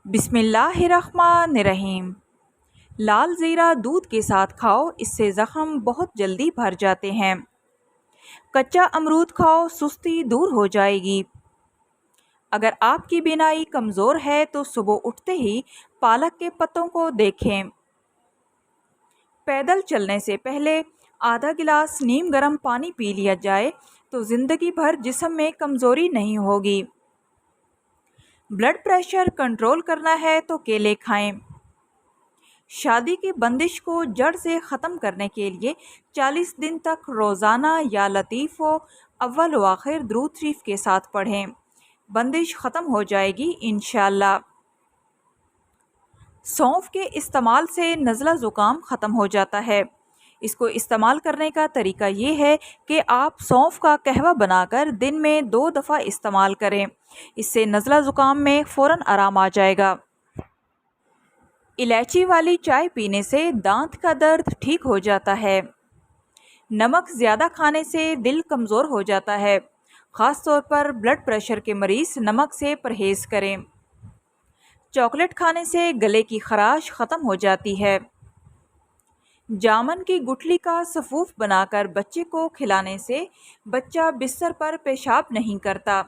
بسم اللہ الرحمن الرحیم۔ لال زیرہ دودھ کے ساتھ کھاؤ، اس سے زخم بہت جلدی بھر جاتے ہیں۔ کچا امرود کھاؤ، سستی دور ہو جائے گی۔ اگر آپ کی بینائی کمزور ہے تو صبح اٹھتے ہی پالک کے پتوں کو دیکھیں۔ پیدل چلنے سے پہلے آدھا گلاس نیم گرم پانی پی لیا جائے تو زندگی بھر جسم میں کمزوری نہیں ہوگی۔ بلڈ پریشر کنٹرول کرنا ہے تو کیلے کھائیں۔ شادی کی بندش کو جڑ سے ختم کرنے کے لیے 40 دن تک روزانہ یا لطیف و اول و آخر درود شریف کے ساتھ پڑھیں۔ بندش ختم ہو جائے گی انشاءاللہ۔ سونف کے استعمال سے نزلہ زکام ختم ہو جاتا ہے۔ اس کو استعمال کرنے کا طریقہ یہ ہے کہ آپ سونف کا قہوہ بنا کر دن میں 2 دفعہ استعمال کریں۔ اس سے نزلہ زکام میں فوراً آرام آ جائے گا۔ الائچی والی چائے پینے سے دانت کا درد ٹھیک ہو جاتا ہے۔ نمک زیادہ کھانے سے دل کمزور ہو جاتا ہے۔ خاص طور پر بلڈ پریشر کے مریض نمک سے پرہیز کریں۔ چاکلیٹ کھانے سے گلے کی خراش ختم ہو جاتی ہے۔ جامن کی گٹھلی کا سفوف بنا کر بچے کو کھلانے سے بچہ بستر پر پیشاب نہیں کرتا۔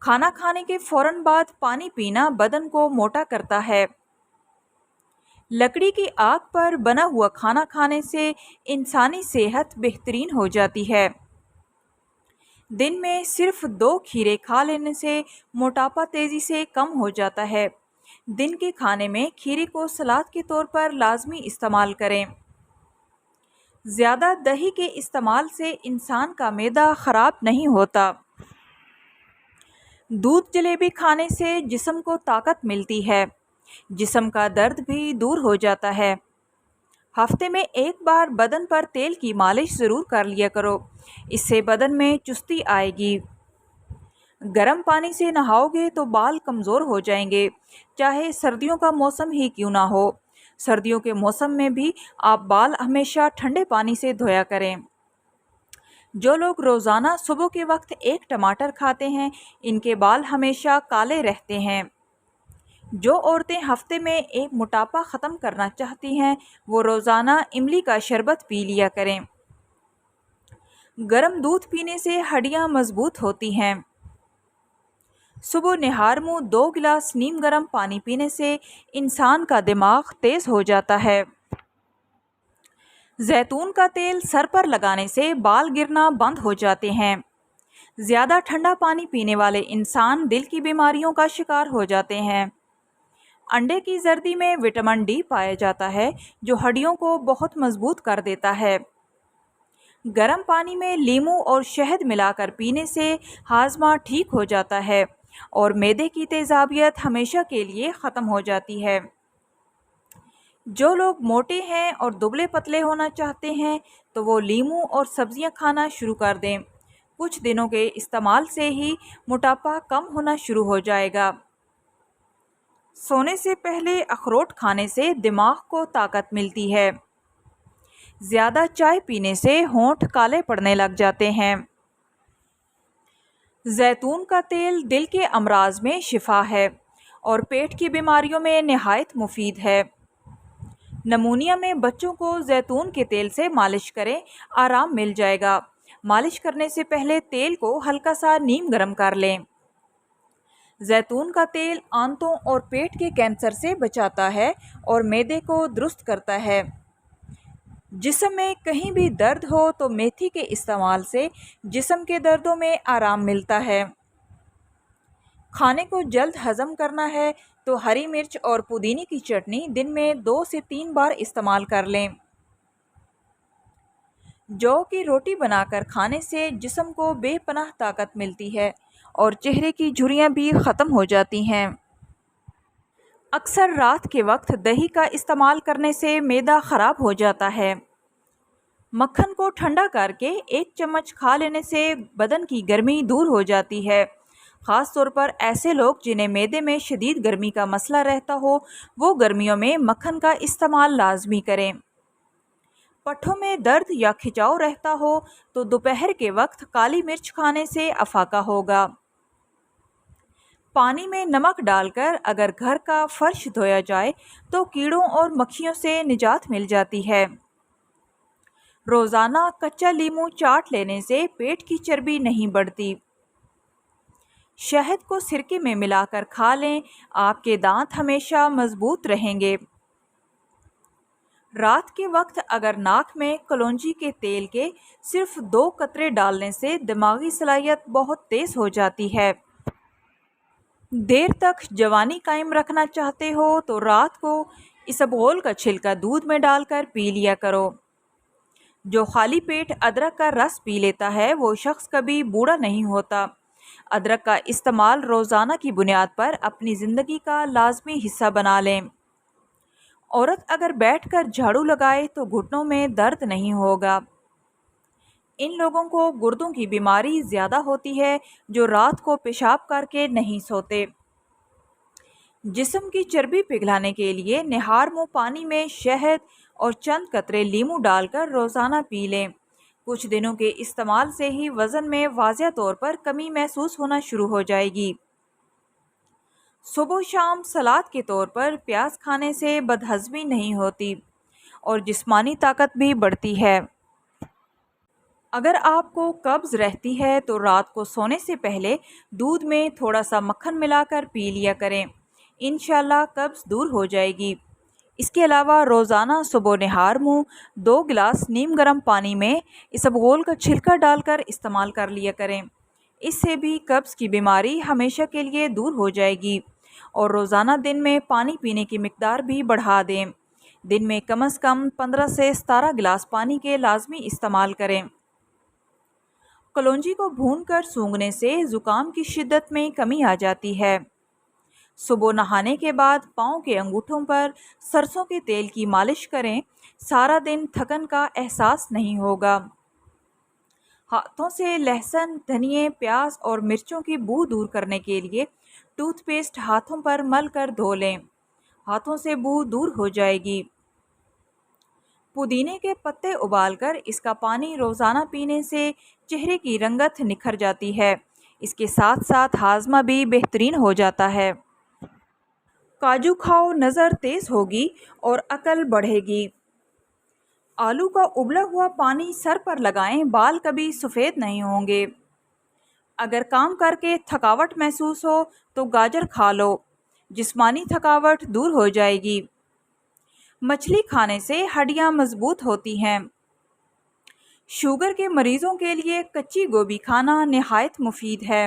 کھانا کھانے کے فوراً بعد پانی پینا بدن کو موٹا کرتا ہے۔ لکڑی کی آگ پر بنا ہوا کھانا کھانے سے انسانی صحت بہترین ہو جاتی ہے۔ دن میں صرف 2 کھیرے کھا لینے سے موٹاپا تیزی سے کم ہو جاتا ہے۔ دن کے کھانے میں کھیرے کو سلاد کے طور پر لازمی استعمال کریں۔ زیادہ دہی کے استعمال سے انسان کا معدہ خراب نہیں ہوتا۔ دودھ جلیبی کھانے سے جسم کو طاقت ملتی ہے۔ جسم کا درد بھی دور ہو جاتا ہے۔ ہفتے میں 1 بار بدن پر تیل کی مالش ضرور کر لیا کرو، اس سے بدن میں چستی آئے گی۔ گرم پانی سے نہاؤ گے تو بال کمزور ہو جائیں گے، چاہے سردیوں کا موسم ہی کیوں نہ ہو۔ سردیوں کے موسم میں بھی آپ بال ہمیشہ ٹھنڈے پانی سے دھویا کریں۔ جو لوگ روزانہ صبح کے وقت 1 ٹماٹر کھاتے ہیں، ان کے بال ہمیشہ کالے رہتے ہیں۔ جو عورتیں ہفتے میں 1 موٹاپا ختم کرنا چاہتی ہیں، وہ روزانہ املی کا شربت پی لیا کریں۔ گرم دودھ پینے سے ہڈیاں مضبوط ہوتی ہیں۔ صبح نہار منہ 2 گلاس نیم گرم پانی پینے سے انسان کا دماغ تیز ہو جاتا ہے۔ زیتون کا تیل سر پر لگانے سے بال گرنا بند ہو جاتے ہیں۔ زیادہ ٹھنڈا پانی پینے والے انسان دل کی بیماریوں کا شکار ہو جاتے ہیں۔ انڈے کی زردی میں وٹامن ڈی پایا جاتا ہے، جو ہڈیوں کو بہت مضبوط کر دیتا ہے۔ گرم پانی میں لیموں اور شہد ملا کر پینے سے ہاضمہ ٹھیک ہو جاتا ہے اور معدے کی تیزابیت ہمیشہ کے لیے ختم ہو جاتی ہے۔ جو لوگ موٹے ہیں اور دبلے پتلے ہونا چاہتے ہیں تو وہ لیموں اور سبزیاں کھانا شروع کر دیں۔ کچھ دنوں کے استعمال سے ہی موٹاپا کم ہونا شروع ہو جائے گا۔ سونے سے پہلے اخروٹ کھانے سے دماغ کو طاقت ملتی ہے۔ زیادہ چائے پینے سے ہونٹ کالے پڑنے لگ جاتے ہیں۔ زیتون کا تیل دل کے امراض میں شفا ہے اور پیٹ کی بیماریوں میں نہایت مفید ہے۔ نمونیا میں بچوں کو زیتون کے تیل سے مالش کریں، آرام مل جائے گا۔ مالش کرنے سے پہلے تیل کو ہلکا سا نیم گرم کر لیں۔ زیتون کا تیل آنتوں اور پیٹ کے کینسر سے بچاتا ہے اور معدے کو درست کرتا ہے۔ جسم میں کہیں بھی درد ہو تو میتھی کے استعمال سے جسم کے دردوں میں آرام ملتا ہے۔ کھانے کو جلد ہضم کرنا ہے تو ہری مرچ اور پودینے کی چٹنی دن میں 2 سے 3 بار استعمال کر لیں۔ جو کی روٹی بنا کر کھانے سے جسم کو بے پناہ طاقت ملتی ہے اور چہرے کی جھریاں بھی ختم ہو جاتی ہیں۔ اکثر رات کے وقت دہی کا استعمال کرنے سے معدہ خراب ہو جاتا ہے۔ مکھن کو ٹھنڈا کر کے 1 چمچ کھا لینے سے بدن کی گرمی دور ہو جاتی ہے۔ خاص طور پر ایسے لوگ جنہیں معدے میں شدید گرمی کا مسئلہ رہتا ہو، وہ گرمیوں میں مکھن کا استعمال لازمی کریں۔ پٹھوں میں درد یا کھچاؤ رہتا ہو تو دوپہر کے وقت کالی مرچ کھانے سے افاقہ ہوگا۔ پانی میں نمک ڈال کر اگر گھر کا فرش دھویا جائے تو کیڑوں اور مکھیوں سے نجات مل جاتی ہے۔ روزانہ کچا لیموں چاٹ لینے سے پیٹ کی چربی نہیں بڑھتی۔ شہد کو سرکے میں ملا کر کھا لیں، آپ کے دانت ہمیشہ مضبوط رہیں گے۔ رات کے وقت اگر ناک میں کلونجی کے تیل کے صرف 2 قطرے ڈالنے سے دماغی صلاحیت بہت تیز ہو جاتی ہے۔ دیر تک جوانی قائم رکھنا چاہتے ہو تو رات کو اسبغول کا چھلکا دودھ میں ڈال کر پی لیا کرو۔ جو خالی پیٹ ادرک کا رس پی لیتا ہے وہ شخص کبھی بوڑھا نہیں ہوتا۔ ادرک کا استعمال روزانہ کی بنیاد پر اپنی زندگی کا لازمی حصہ بنا لیں۔ عورت اگر بیٹھ کر جھاڑو لگائے تو گھٹنوں میں درد نہیں ہوگا۔ ان لوگوں کو گردوں کی بیماری زیادہ ہوتی ہے جو رات کو پیشاب کر کے نہیں سوتے۔ جسم کی چربی پگھلانے کے لیے نہار منہ پانی میں شہد اور چند قطرے لیموں ڈال کر روزانہ پی لیں۔ کچھ دنوں کے استعمال سے ہی وزن میں واضح طور پر کمی محسوس ہونا شروع ہو جائے گی۔ صبح و شام سلاد کے طور پر پیاز کھانے سے بدہضمی نہیں ہوتی اور جسمانی طاقت بھی بڑھتی ہے۔ اگر آپ کو قبض رہتی ہے تو رات کو سونے سے پہلے دودھ میں تھوڑا سا مکھن ملا کر پی لیا کریں، انشاءاللہ قبض دور ہو جائے گی۔ اس کے علاوہ روزانہ صبح نہار منہ 2 گلاس نیم گرم پانی میں اسبغول کا چھلکا ڈال کر استعمال کر لیا کریں، اس سے بھی قبض کی بیماری ہمیشہ کے لیے دور ہو جائے گی۔ اور روزانہ دن میں پانی پینے کی مقدار بھی بڑھا دیں، دن میں کم از کم 15 سے 17 گلاس پانی کے لازمی استعمال کریں۔ کلونجی کو بھون کر سونگھنے سے زکام کی شدت میں کمی آ جاتی ہے۔ صبح نہانے کے بعد پاؤں کے انگوٹھوں پر سرسوں کے تیل کی مالش کریں، سارا دن تھکن کا احساس نہیں ہوگا۔ ہاتھوں سے لہسن، دھنیے، پیاز اور مرچوں کی بو دور کرنے کے لیے ٹوتھ پیسٹ ہاتھوں پر مل کر دھو لیں، ہاتھوں سے بو دور ہو جائے گی۔ پودینے کے پتے ابال کر اس کا پانی روزانہ پینے سے چہرے کی رنگت نکھر جاتی ہے، اس کے ساتھ ساتھ ہاضمہ بھی بہترین ہو جاتا ہے۔ کاجو کھاؤ، نظر تیز ہوگی اور عقل بڑھے گی۔ آلو کا ابلا ہوا پانی سر پر لگائیں، بال کبھی سفید نہیں ہوں گے۔ اگر کام کر کے تھکاوٹ محسوس ہو تو گاجر کھا لو، جسمانی تھکاوٹ دور ہو جائے گی۔ مچھلی کھانے سے ہڈیاں مضبوط ہوتی ہیں۔ شوگر کے مریضوں کے لیے کچی گوبھی کھانا نہایت مفید ہے۔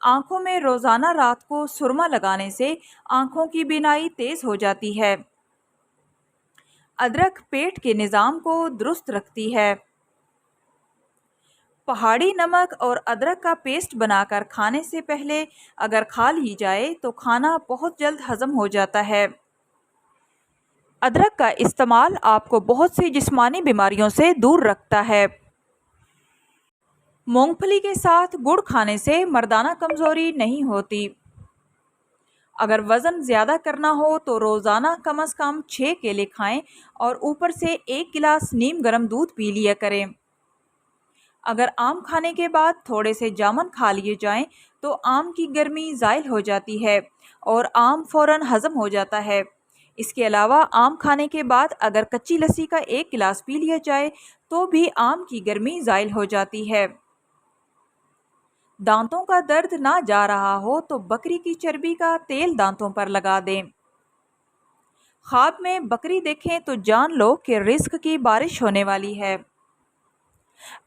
آنکھوں میں روزانہ رات کو سرما لگانے سے آنکھوں کی بینائی تیز ہو جاتی ہے۔ ادرک پیٹ کے نظام کو درست رکھتی ہے۔ پہاڑی نمک اور ادرک کا پیسٹ بنا کر کھانے سے پہلے اگر کھا لی جائے تو کھانا بہت جلد ہضم ہو جاتا ہے۔ ادرک کا استعمال آپ کو بہت سی جسمانی بیماریوں سے دور رکھتا ہے۔ مونگ پھلی کے ساتھ گڑ کھانے سے مردانہ کمزوری نہیں ہوتی۔ اگر وزن زیادہ کرنا ہو تو روزانہ کم از کم 6 کیلے کھائیں اور اوپر سے 1 گلاس نیم گرم دودھ پی لیا کریں۔ اگر آم کھانے کے بعد تھوڑے سے جامن کھا لیے جائیں تو آم کی گرمی زائل ہو جاتی ہے اور آم فوراً ہضم ہو جاتا ہے۔ اس کے علاوہ آم کھانے کے بعد اگر کچی لسی کا 1 گلاس پی لیا جائے تو بھی آم کی گرمی زائل ہو جاتی ہے۔ دانتوں کا درد نہ جا رہا ہو تو بکری کی چربی کا تیل دانتوں پر لگا دیں۔ خواب میں بکری دیکھیں تو جان لو کہ رزق کی بارش ہونے والی ہے۔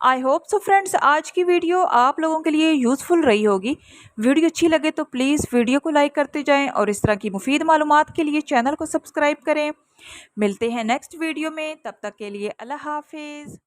آئی ہوپ سو فرینڈز، آج کی ویڈیو آپ لوگوں کے لیے یوزفل رہی ہوگی۔ ویڈیو اچھی لگے تو پلیز ویڈیو کو لائک کرتے جائیں اور اس طرح کی مفید معلومات کے لیے چینل کو سبسکرائب کریں۔ ملتے ہیں نیکسٹ ویڈیو میں، تب تک کے لیے اللہ حافظ۔